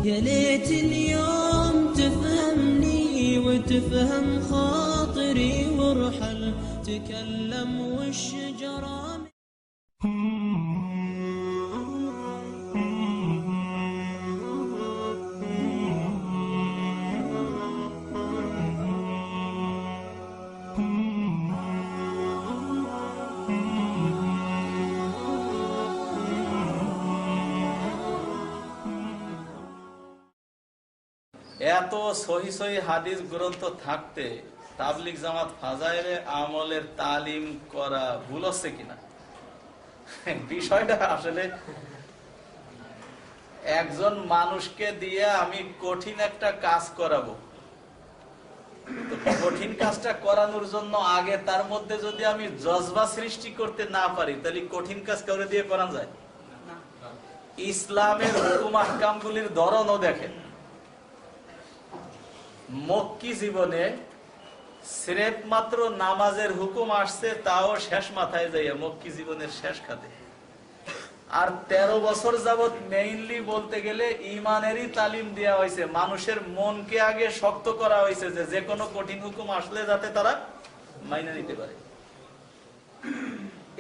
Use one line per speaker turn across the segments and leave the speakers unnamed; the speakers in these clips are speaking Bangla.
يا ليت اليوم تفهمني وتفهم خاطري وارحل تكلم والشجرة
এত সহি সহি হাদিস গ্রন্থ থাকতে তাবলিগ জামাত ফাজাইলে আমলের তালিম করা ভুল হচ্ছে কিনা, বিষয়টা আসলে একজন মানুষকে দিয়ে আমি কঠিন একটা কাজ করাবো, তো কঠিন কাজটা করানোর জন্য আগে তার মধ্যে যদি আমি জজবা সৃষ্টি করতে না পারি তাহলে কঠিন কাজ কাউরে দিয়ে করা যায়? ইসলামের হুকুম আহকামগুলির ধরনও দেখেন। মক্কি জীবনে সিরেফ মাত্র নামাজের হুকুম আসছে, তাও শেষ মাথায় যাইয়া মক্কি জীবনের শেষ খাতে। আর 13 বছর যাবত মেইনলি বলতে গেলে ইমানেরই তালিম দেওয়া হয়েছে, মানুষের মনকে আগে শক্ত করা হয়েছে যে কোনো কঠিন হুকুম আসলে যাতে তারা মাইনে নিতে পারে।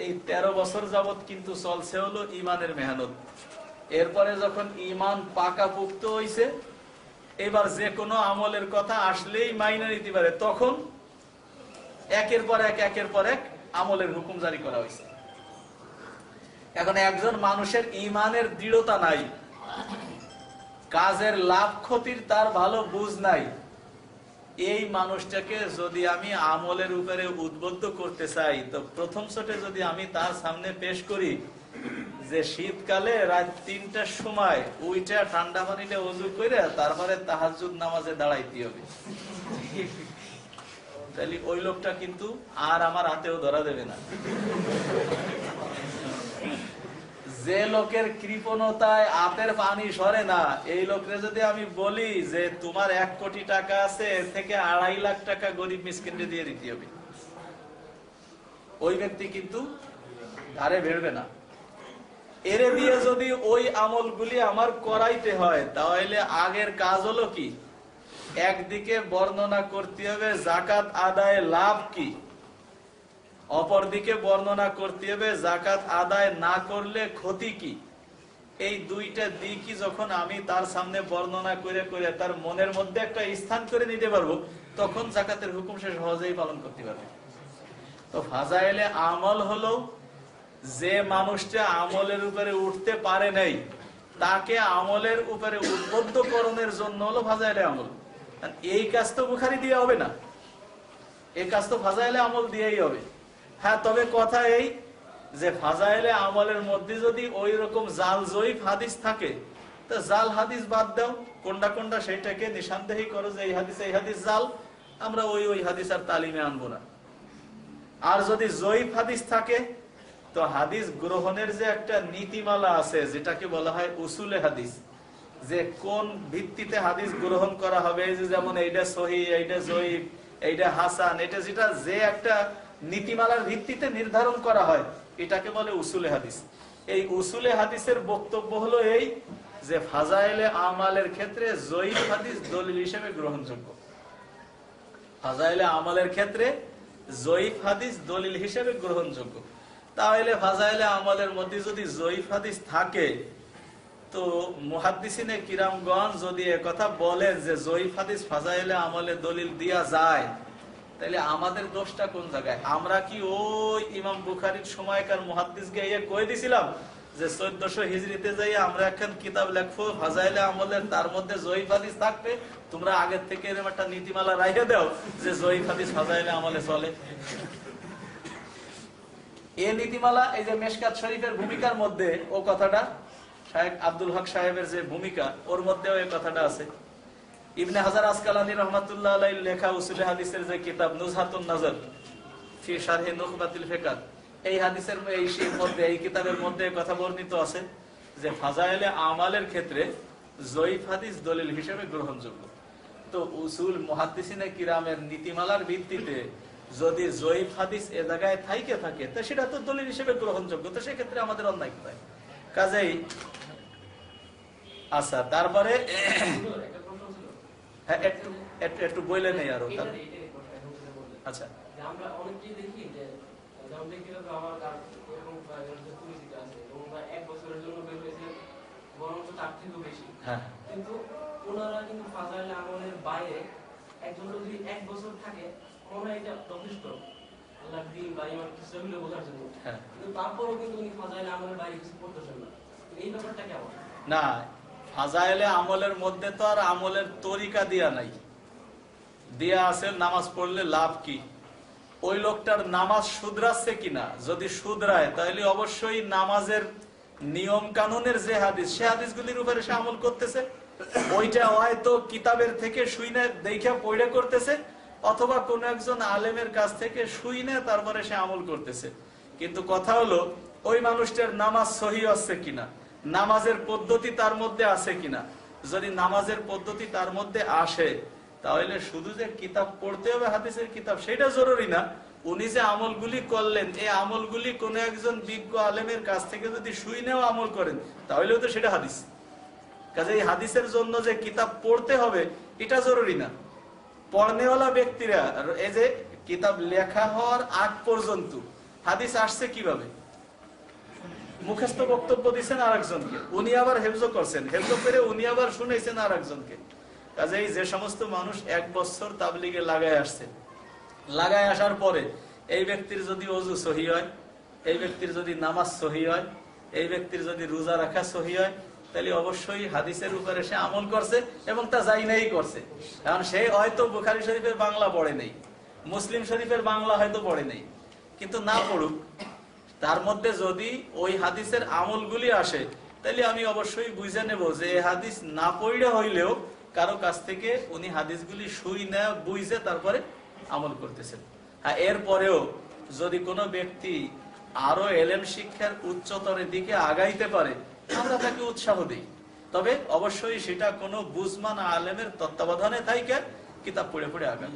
এই 13 বছর যাবত কিন্তু চলছে হলো ইমানের মেহনত। এরপরে যখন ইমান পাকাপুক্ত হয়েছে, এবার যে কোনো আমলের কথা আসলেই মাইনে নিতে পারে, তখন একের পর এক আমলের হুকুম জারি করা হয়েছে। এখন একজন মানুষের ইমানের দৃঢ়তা নাই, কাজের লাভ ক্ষতির তার ভালো বুঝ নাই, এই মানুষটাকে যদি আমি আমলের উপরে উদ্বুদ্ধ করতে চাই, তো প্রথম ছোটে যদি আমি তার সামনে পেশ করি যে শীতকালে রাত 3টার সময় ওইটা ঠান্ডা পানিতে ওযু করে তারপরে তাহাজ্জুদ নামাজে দাঁড়াইতে হবে, তাহলে ওই লোকটা কিন্তু আর আমার হাতেও ধরা দেবে না। যে লোকের কৃপণতায় হাতের পানি সরে না, এই লোকরে যদি আমি বলি যে তোমার 1 কোটি টাকা আছে, এর থেকে 2.5 লাখ টাকা গরিব মিসকিনকে দিয়ে দিতে হবে, ওই ব্যক্তি কিন্তু ধারে বেরবে না। এরে দিয়ে যদি ওই আমলগুলি আমার করাইতে হয়, তাহলে আগের কাজ হলো কি, একদিকে বর্ণনা করতে হবে যাকাত আদায়ে লাভ কি, অপরদিকে বর্ণনা করতে হবে যাকাত আদায় না করলে ক্ষতি কি। এই দুইটা দিকই যখন আমি তার সামনে বর্ণনা করে করে তার মনের মধ্যে একটা স্থান করে নিতে পারবো, তখন যাকাতের হুকুম সে সহজেই পালন করতে পারবে। তো ফাজাইলে আমল হলো যে মানুষটা আমলের উপরে উঠতে পারে নাই, তাকে আমলের উপরে উদ্বুদ্ধকরণের জন্য হলো ফাজাইলে আমল। এই কাজ তো বুখারী দিয়ে হবে না, এই কাজ তো ফাজাইলে আমল দিয়েই হবে। হ্যাঁ, তবে কথা এই যে ফাজাইলে আমলের মধ্যে যদি ওই রকম জাল জয়ীফ হাদিস থাকে, তো জাল হাদিস বাদ দাও, কোনটা কোনটা সেইটাকে নিঃসন্দেহী করো যে এই হাদিস জাল, আমরা ওই হাদিস আর তালিমে আনবো না। আর যদি জয়ীফ হাদিস থাকে, তো হাদিস গ্রহণের যে একটা নীতিমালা আছে, যেটাকে বলা হয় উসুলে হাদিস, যে কোন ভিত্তিতে হাদিস গ্রহণ করা হবে, যেমন এইটা সহিহ, এইটা জয়ীফ, এইটা হাসান, এটা যেটা যে একটা নীতিমালার ভিত্তিতে নির্ধারণ করা হয়, এটাকে বলে উসুলে হাদিস। এই উসুলে হাদিসের বক্তব্য হলো এই যে ফাজাইলে আমালের ক্ষেত্রে জয়ীফ হাদিস দলিল হিসেবে গ্রহণযোগ্য। ফাজাইলে আমালের ক্ষেত্রে জয়ীফ হাদিস দলিল হিসেবে গ্রহণযোগ্য। তাহলে ফাজাইলে আমালের মধ্যে যদি জয়ীফ হাদিস থাকে, তো মুহাদ্দিসিনে কিরামগণ যদি একথা বলেন যে জয়ীফ হাদিস ফাজাইলে আমলে দলিল দেয়া যায়, তাহলে আমাদের দোষটা কোন জায়গায়? আমরা কি ওই ইমাম বুখারীর সময়কার মুহাদ্দিসকে কয়ে দিছিলাম যে 1400 হিজরিতে যাই আমরা এখন কিতাব লেখবো ফাজাইলে আমলের, তার মধ্যে জয়ীফ হাদিস থাকবে, তোমরা আগের থেকে এরকম একটা নীতিমালা রাখে দাও যে জয়ীফ হাদিস ফাজাইলে আমলে চলে? এই নীতিমালা এই যে মেশকাত শরীফের ভূমিকার মধ্যে ও কথাটা, শায়েখ আব্দুল হক সাহেবের যে ভূমিকা, ওর মধ্যেও এই কথাটা আছে। ইবনে হাজার আসকালানী রহমাতুল্লাহ আলাইহির লেখা উসুলে হাদিসের যে কিতাব নুজহাতুন নজর ফি শারহি নুখবাতিল ফিকাহ, এই হাদিসের এই কিতাবের মধ্যে কথা বর্ণিত আছে যে ফাজাইলে আমালের ক্ষেত্রে জয়ীফ হাদিস দলিল হিসেবে গ্রহণযোগ্য। তো উসুল মুহাদ্দিসিনে কিরামের নীতিমালার ভিত্তিতে যদি জয়ীফ হাদিস এ জায়গায় থাকে, তো সেটা তো দলিল হিসেবে গ্রহণযোগ্য, তো সেক্ষেত্রে আমাদের অন্যায় কোথায়? কাজেই আচ্ছা, তারপরে
একটা প্রশ্ন ছিল,
হ্যাঁ, একটু একটু একটু বলে নেই আরো।
এটাই প্রশ্ন এখন যেটা বললেন।
আচ্ছা,
যে আমরা অনেকেই দেখি যে যেমন ব্যক্তিগত আমার এরকম যে পরিচিত আছে এবং 1 বছরের জন্য বের হয়েছে, বরঞ্চ তার থেকেও বেশি,
হ্যাঁ
কিন্তু ওনারা কিন্তু ফাজাইল আমলের বাইরে একজন যদি 1 বছর থাকে মনে হয় এটা যথেষ্ট আল্লাহর দ্বীন বা ইমান কিছু হলে বোঝার জন্য,
হ্যাঁ।
কিন্তু তারপরেও কিন্তু উনি ফাজাইল আমলের বাইরে কিছু করতেছেন না। এই ব্যাপারটা কেমন?
না, ফাজাইলে আমলের মধ্যে তো আর আমলের তরিকা দিয়া নাই, দিয়া আছে নামাজ পড়লে লাভ কি। ওই লোকটার নামাজ শুধরাচ্ছে কিনা, যদি শুধরায় তাহলে অবশ্যই নামাজের নিয়ম কানুনের যে হাদিস, সে হাদিসগুলির উপরে সে আমল করতেছে। ওইটা হয়তো কিতাবের থেকে শুইনে দেখে পড়ে করতেছে, অথবা কোন একজন আলেমের কাছ থেকে শুইনে তারপরে সে আমল করতেছে। কিন্তু কথা হলো ওই মানুষটার নামাজ সহি আছে কিনা, নামাজের পদ্ধতি তার মধ্যে আছে কিনা। যদি নামাজের পদ্ধতি তার মধ্যে আসে তাহলে শুধু যে কিতাব পড়তে হবে হাদিসের কিতাব সেটা জরুরি না। উনি যে আমলগুলি করলেন, এই আমলগুলি কোন একজন বিজ্ঞ আলেমের কাছ থেকে যদি শুইনেও আমল করেন তাহলেও তো সেটা হাদিস। কাজে এই হাদিসের জন্য যে কিতাব পড়তে হবে এটা জরুরি না। পড়নেওয়ালা ব্যক্তিরা, এই যে কিতাব লেখা হওয়ার আগ পর্যন্ত হাদিস আসছে কিভাবে, মুখস্থ বক্তব্য দিচ্ছেন আর একজনকে, উনি আবার হেফজ করছেন, হেফজ করে উনি আবার শুনেছেন আর একজনকে। কাজেই যে সমস্ত মানুষ 1 বছর তাবলিগে লাগায় আসছে, লাগায় আসার পরে এই ব্যক্তির যদি ওযু সহি হয়, এই ব্যক্তির যদি নামাজ সহি হয়, এই ব্যক্তির যদি রোজা রাখা সহি হয়, তাহলে অবশ্যই হাদিসের উপরে সে আমল করছে এবং তা যাই নাই করছে। কারণ সে হয়তো বুখারী শরীফের বাংলা পড়ে নেই, মুসলিম শরীফের বাংলা হয়তো পড়ে নেই, কিন্তু না পড়ুক, তার মধ্যে যদি ওই হাদিসের আমলগুলি আসে তাহলে আমি অবশ্যই বুঝে নেব যে এই হাদিস না পড়ে হইলেও কারো কাছ থেকে উনি হাদিসগুলি শুই না বুঝে তারপরে আমল করতেছেন। হ্যাঁ, এরপরেও যদি কোনো ব্যক্তি আরো এলেম শিক্ষার উচ্চতরের দিকে আগাইতে পারে আমরা তাকে উৎসাহ দিই, তবে অবশ্যই সেটা কোনো বুঝমান আলেমের তত্ত্বাবধানে থাইকে কিতাব পড়ে পড়ে আগায়।